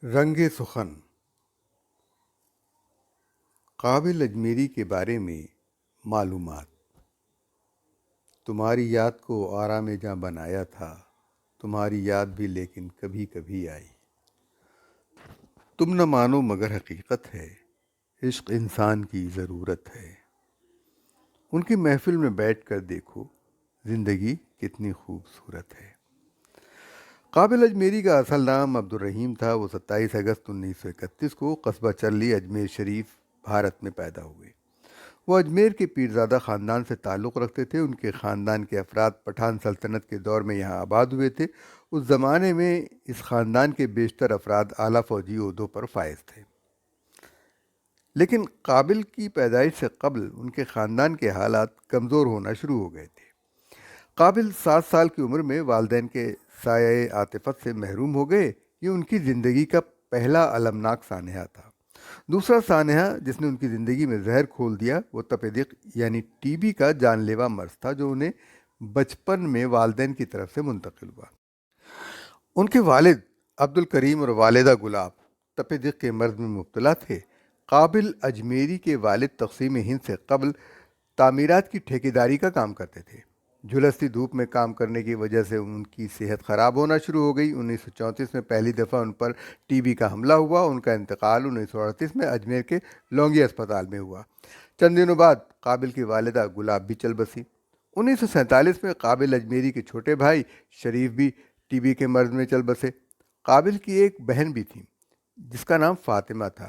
رنگ سخن قابل اجمیری کے بارے میں معلومات۔ تمہاری یاد کو آرام جاں بنایا تھا، تمہاری یاد بھی لیکن کبھی کبھی آئی۔ تم نہ مانو مگر حقیقت ہے، عشق انسان کی ضرورت ہے۔ ان کی محفل میں بیٹھ کر دیکھو، زندگی کتنی خوبصورت ہے۔ قابل اجمیری کا اصل نام عبد الرحیم تھا۔ وہ 27 اگست 1931 کو قصبہ چرلی، اجمیر شریف، بھارت میں پیدا ہوئے۔ وہ اجمیر کے پیرزادہ خاندان سے تعلق رکھتے تھے۔ ان کے خاندان کے افراد پٹھان سلطنت کے دور میں یہاں آباد ہوئے تھے۔ اس زمانے میں اس خاندان کے بیشتر افراد اعلیٰ فوجی عہدوں پر فائز تھے، لیکن قابل کی پیدائش سے قبل ان کے خاندان کے حالات کمزور ہونا شروع ہو گئے تھے۔ قابل 7 سال کی عمر میں والدین کے سایہ عاطفت سے محروم ہو گئے۔ یہ ان کی زندگی کا پہلا المناک سانحہ تھا۔ دوسرا سانحہ جس نے ان کی زندگی میں زہر کھول دیا وہ تپیدق یعنی ٹی بی کا جان لیوا مرض تھا، جو انہیں بچپن میں والدین کی طرف سے منتقل ہوا۔ ان کے والد عبد الکریم اور والدہ گلاب تپیدق کے مرض میں مبتلا تھے۔ قابل اجمیری کے والد تقسیم ہند سے قبل تعمیرات کی ٹھیکیداری کا کام کرتے تھے۔ جھلستی دھوپ میں کام کرنے کی وجہ سے ان کی صحت خراب ہونا شروع ہو گئی۔ 1934 میں پہلی دفعہ ان پر ٹی بی کا حملہ ہوا۔ ان کا انتقال 1938 میں اجمیر کے لونگی اسپتال میں ہوا۔ چند دنوں بعد قابل کی والدہ گلاب بھی چل بسی۔ 1947 میں قابل اجمیری کے چھوٹے بھائی شریف بھی ٹی بی کے مرض میں چل بسے۔ قابل کی ایک بہن بھی تھی جس کا نام فاطمہ تھا،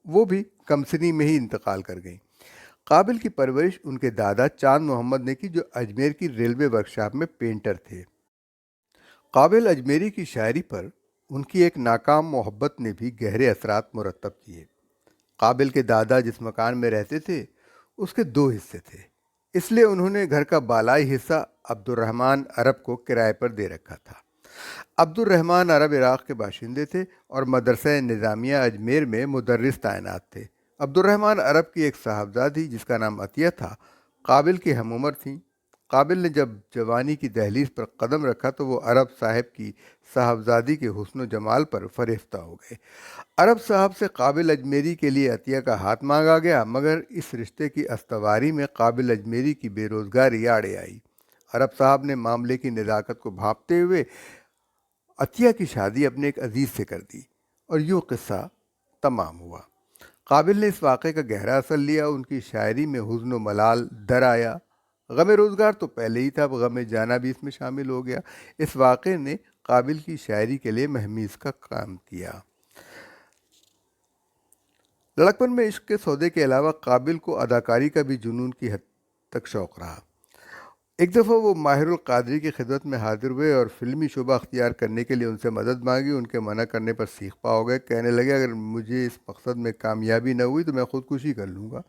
وہ بھی کم سنی میں ہی انتقال کر گئیں۔ قابل کی پرورش ان کے دادا چاند محمد نے کی، جو اجمیر کی ریلوے ورکشاپ میں پینٹر تھے۔ قابل اجمیری کی شاعری پر ان کی ایک ناکام محبت نے بھی گہرے اثرات مرتب کیے۔ قابل کے دادا جس مکان میں رہتے تھے اس کے 2 حصے تھے، اس لیے انہوں نے گھر کا بالائی حصہ عبد الرحمن عرب کو کرائے پر دے رکھا تھا۔ عبد الرحمن عرب عراق کے باشندے تھے اور مدرسہ نظامیہ اجمیر میں مدرس تعینات تھے۔ عبد الرحمن عرب کی ایک صاحبزادی جس کا نام عطیہ تھا قابل کی ہم عمر تھیں۔ قابل نے جب جوانی کی دہلیز پر قدم رکھا تو وہ عرب صاحب کی صاحبزادی کے حسن و جمال پر فریفتہ ہو گئے۔ عرب صاحب سے قابل اجمیری کے لیے عطیہ کا ہاتھ مانگا گیا، مگر اس رشتے کی استواری میں قابل اجمیری کی بے روزگاری آڑے آئی۔ عرب صاحب نے معاملے کی نزاکت کو بھانپتے ہوئے عطیہ کی شادی اپنے ایک عزیز سے کر دی اور یوں قصہ تمام ہوا۔ قابل نے اس واقعے کا گہرا اثر لیا۔ ان کی شاعری میں حزن و ملال در آیا۔ غم روزگار تو پہلے ہی تھا، اب غم جانا بھی اس میں شامل ہو گیا۔ اس واقعے نے قابل کی شاعری کے لیے مہمیز کا کام کیا۔ لڑکپن میں عشق کے سودے کے علاوہ قابل کو اداکاری کا بھی جنون کی حد تک شوق رہا۔ ایک دفعہ وہ ماہر القادری کی خدمت میں حاضر ہوئے اور فلمی شعبہ اختیار کرنے کے لیے ان سے مدد مانگی۔ ان کے منع کرنے پر سیخ پا ہو گئے، کہنے لگے اگر مجھے اس مقصد میں کامیابی نہ ہوئی تو میں خودکشی کر لوں گا۔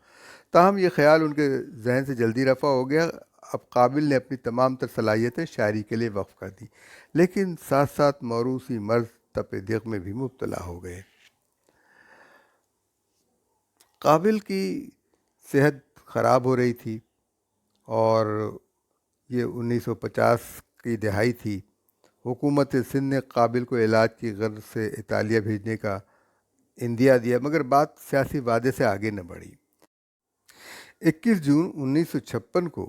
تاہم یہ خیال ان کے ذہن سے جلدی رفع ہو گیا۔ اب قابل نے اپنی تمام تر صلاحیتیں شاعری کے لیے وقف کر دی، لیکن ساتھ ساتھ موروثی مرض تپ دق میں بھی مبتلا ہو گئے۔ قابل کی صحت خراب ہو رہی تھی اور یہ 1950 کی دہائی تھی۔ حکومت سندھ نے قابل کو علاج کی غرض سے اطالیہ بھیجنے کا عندیہ دیا، مگر بات سیاسی وعدے سے آگے نہ بڑھی۔ 21 جون 1956 کو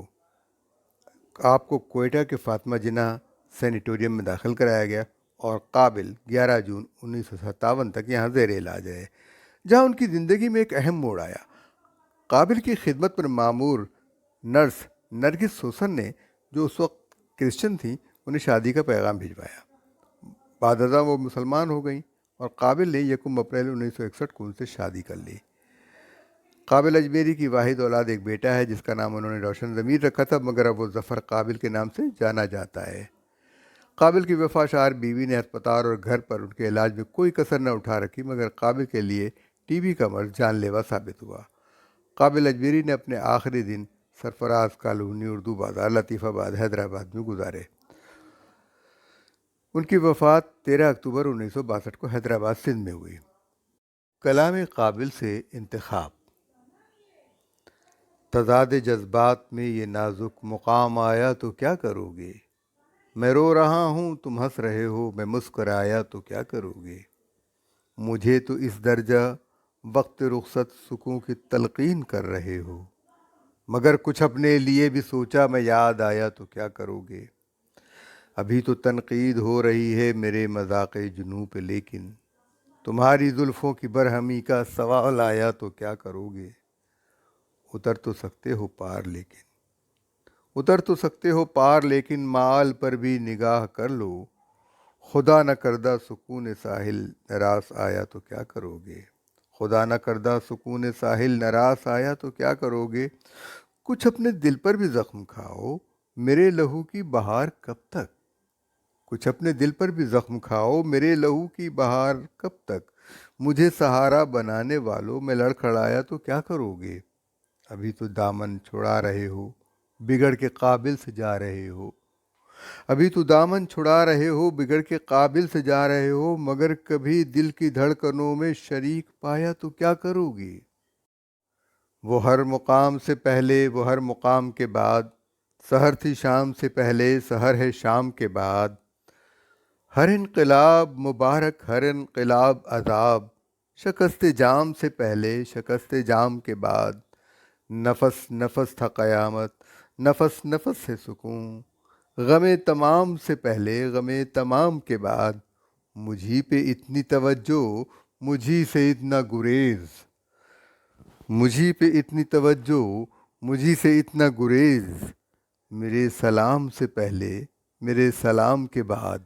آپ کو کوئٹہ کے فاطمہ جناح سینیٹوریم میں داخل کرایا گیا اور قابل 11 جون 1957 تک یہاں زیر علاج رہے، جہاں ان کی زندگی میں ایک اہم موڑ آیا۔ قابل کی خدمت پر مامور نرس نرگس سوسن نے، جو اس وقت کرسچن تھیں، انہیں شادی کا پیغام بھجوایا۔ بعد ازاں وہ مسلمان ہو گئیں اور قابل نے 1 اپریل 1961 کو ان سے شادی کر لی۔ قابل اجمیری کی واحد اولاد ایک بیٹا ہے جس کا نام انہوں نے روشن ضمیر رکھا تھا، مگر اب وہ ظفر قابل کے نام سے جانا جاتا ہے۔ قابل کی وفاشار بیوی نے ہسپتال اور گھر پر ان کے علاج میں کوئی کسر نہ اٹھا رکھی، مگر قابل کے لیے ٹی بی کا مرض جان لیوا ثابت ہوا۔ قابل اجمیری نے اپنے آخری دن سرفراز کالونی، اردو بازار، لطیف آباد، حیدرآباد میں گزارے۔ ان کی وفات 13 اکتوبر 1962 کو حیدرآباد سندھ میں ہوئی۔ کلام قابل سے انتخاب۔ تضاد جذبات میں یہ نازک مقام آیا تو کیا کرو گے؟ میں رو رہا ہوں تم ہنس رہے ہو، میں مسکرایا تو کیا کرو گے؟ مجھے تو اس درجہ وقت رخصت سکوں کی تلقین کر رہے ہو، مگر کچھ اپنے لیے بھی سوچا میں یاد آیا تو کیا کرو گے؟ ابھی تو تنقید ہو رہی ہے میرے مذاق جنوں پہ، لیکن تمہاری زلفوں کی برہمی کا سوال آیا تو کیا کرو گے؟ اتر تو سکتے ہو پار لیکن اتر تو سکتے ہو پار لیکن مال پر بھی نگاہ کر لو، خدا نہ کردہ سکون ساحل نراس آیا تو کیا کرو گے؟ خدا نہ کردہ سکون ساحل نراس آیا تو کیا کرو گے؟ کچھ اپنے دل پر بھی زخم کھاؤ، میرے لہو کی بہار کب تک؟ کچھ اپنے دل پر بھی زخم کھاؤ، میرے لہو کی بہار کب تک؟ مجھے سہارا بنانے والوں میں لڑکھڑایا تو کیا کرو گے؟ ابھی تو دامن چھڑا رہے ہو، بگڑ کے قابل سے جا رہے ہو، ابھی تو دامن چھڑا رہے ہو، بگڑ کے قابل سے جا رہے ہو، مگر کبھی دل کی دھڑکنوں میں شریک پایا تو کیا کرو گے؟ وہ ہر مقام سے پہلے، وہ ہر مقام کے بعد، سحر تھی شام سے پہلے، سحر ہے شام کے بعد، ہر انقلاب مبارک، ہر انقلاب عذاب، شکست جام سے پہلے، شکست جام کے بعد، نفس نفس تھا قیامت، نفس نفس ہے سکون، غم تمام سے پہلے، غم تمام کے بعد، مجھی پہ اتنی توجہ، مجھی سے اتنا گریز، مجھی پہ اتنی توجہ، مجھی سے اتنا گریز، میرے سلام سے پہلے، میرے سلام کے بعد،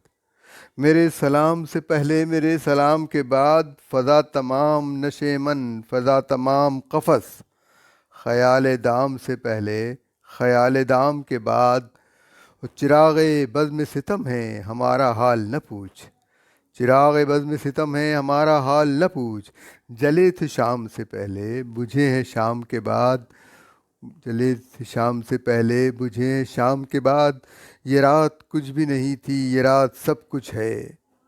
میرے سلام سے پہلے، میرے سلام کے بعد، فضا تمام نشے من، فضا تمام قفس، خیال دام سے پہلے، خیال دام کے بعد، چراغ بزم ستم ہے ہمارا حال نہ پوچھ، چراغ بزم ستم ہے ہمارا حال نہ پوچھ، جلے تھے شام سے پہلے، بجھے ہیں شام کے بعد، جلے تھے شام سے پہلے، بجھے ہیں شام کے بعد، یہ رات کچھ بھی نہیں تھی، یہ رات سب کچھ ہے،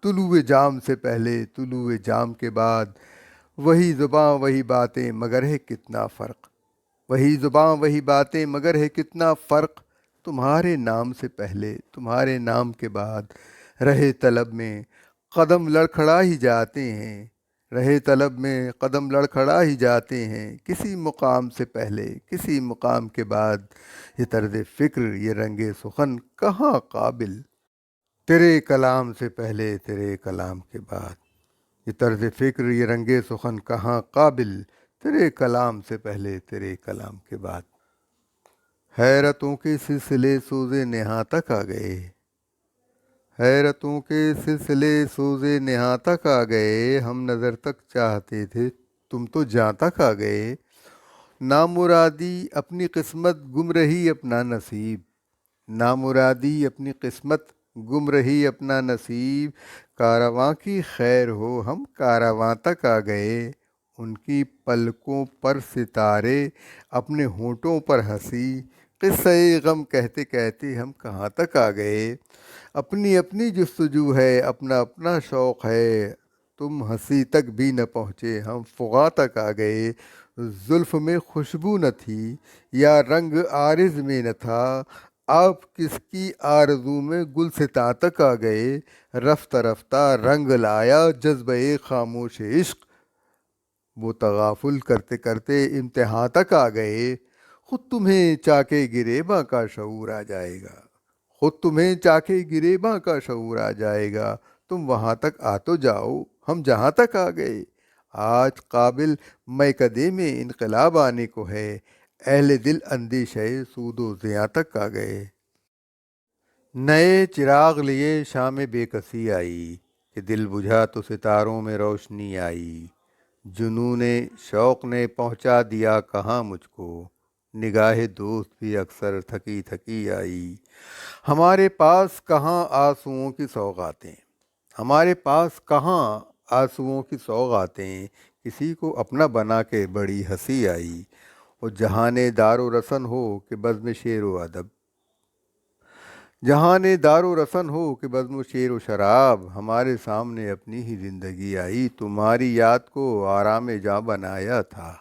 طلوع جام سے پہلے، طلوع جام کے بعد، وہی زباں وہی باتیں مگر ہے کتنا فرق، وہی زباں وہی باتیں مگر ہے کتنا فرق، تمہارے نام سے پہلے، تمہارے نام کے بعد، رہے طلب میں قدم لڑکھڑا ہی جاتے ہیں، رہے طلب میں قدم لڑکھڑا ہی جاتے ہیں، کسی مقام سے پہلے، کسی مقام کے بعد، یہ طرز فکر، یہ رنگ سخن کہاں قابل، تیرے کلام سے پہلے، تیرے کلام کے بعد، یہ طرز فکر، یہ رنگ سخن کہاں قابل، تیرے کلام سے پہلے، تیرے کلام کے بعد، حیرتوں کے سلسلے سوزے نہاں تک آ گئے، حیرتوں کے سلسلے سوزے نہاں تک آ گئے، ہم نظر تک چاہتے تھے تم تو جاں تک آ گئے، نامرادی اپنی قسمت گم رہی اپنا نصیب، نامرادی اپنی قسمت گم رہی اپنا نصیب، کارواں کی خیر ہو ہم کارواں تک آ گئے، ان کی پلکوں پر ستارے، اپنے ہونٹوں پر ہنسی، قصہ غم کہتے کہتے ہم کہاں تک آ گئے، اپنی اپنی جستجو ہے، اپنا اپنا شوق ہے، تم ہنسی تک بھی نہ پہنچے ہم فغاں تک آ گئے، زلف میں خوشبو نہ تھی یا رنگ عارض میں نہ تھا، آپ کس کی آرزو میں گلستاں تک آ گئے، رفتہ رفتہ رنگ لایا جذبہ خاموش عشق، وہ تغافل کرتے کرتے امتحاں تک آ گئے، خود تمہیں چاکے گریباں کا شعور آ جائے گا، خود تمہیں چاکے گریباں کا شعور آ جائے گا، تم وہاں تک آ تو جاؤ ہم جہاں تک آ گئے، آج قابل میکدے میں انقلاب آنے کو ہے، اہل دل اندیشہ سود و زیاں تک آ گئے، نئے چراغ لیے شام بے کسی آئی، کہ دل بجھا تو ستاروں میں روشنی آئی، جنون شوق نے پہنچا دیا کہاں مجھ کو، نگاہ دوست بھی اکثر تھکی تھکی آئی، ہمارے پاس کہاں آنسوؤں کی سوغاتیں، ہمارے پاس کہاں آنسوؤں کی سوغاتیں، کسی کو اپنا بنا کے بڑی ہنسی آئی، اور جہاں دار و رسن ہو کہ بزم شعر و ادب، جہاں دار و رسن ہو کہ بزم و شعر و شراب، ہمارے سامنے اپنی ہی زندگی آئی، تمہاری یاد کو آرام جاں بنایا تھا،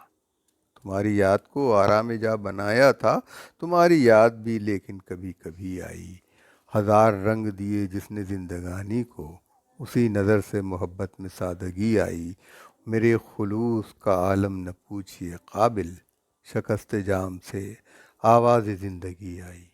تمہاری یاد کو آرام جاں بنایا تھا، تمہاری یاد بھی لیکن کبھی کبھی آئی، ہزار رنگ دیے جس نے زندگانی کو، اسی نظر سے محبت میں سادگی آئی، میرے خلوص کا عالم نہ پوچھیے قابل، شکست جام سے آواز زندگی آئی۔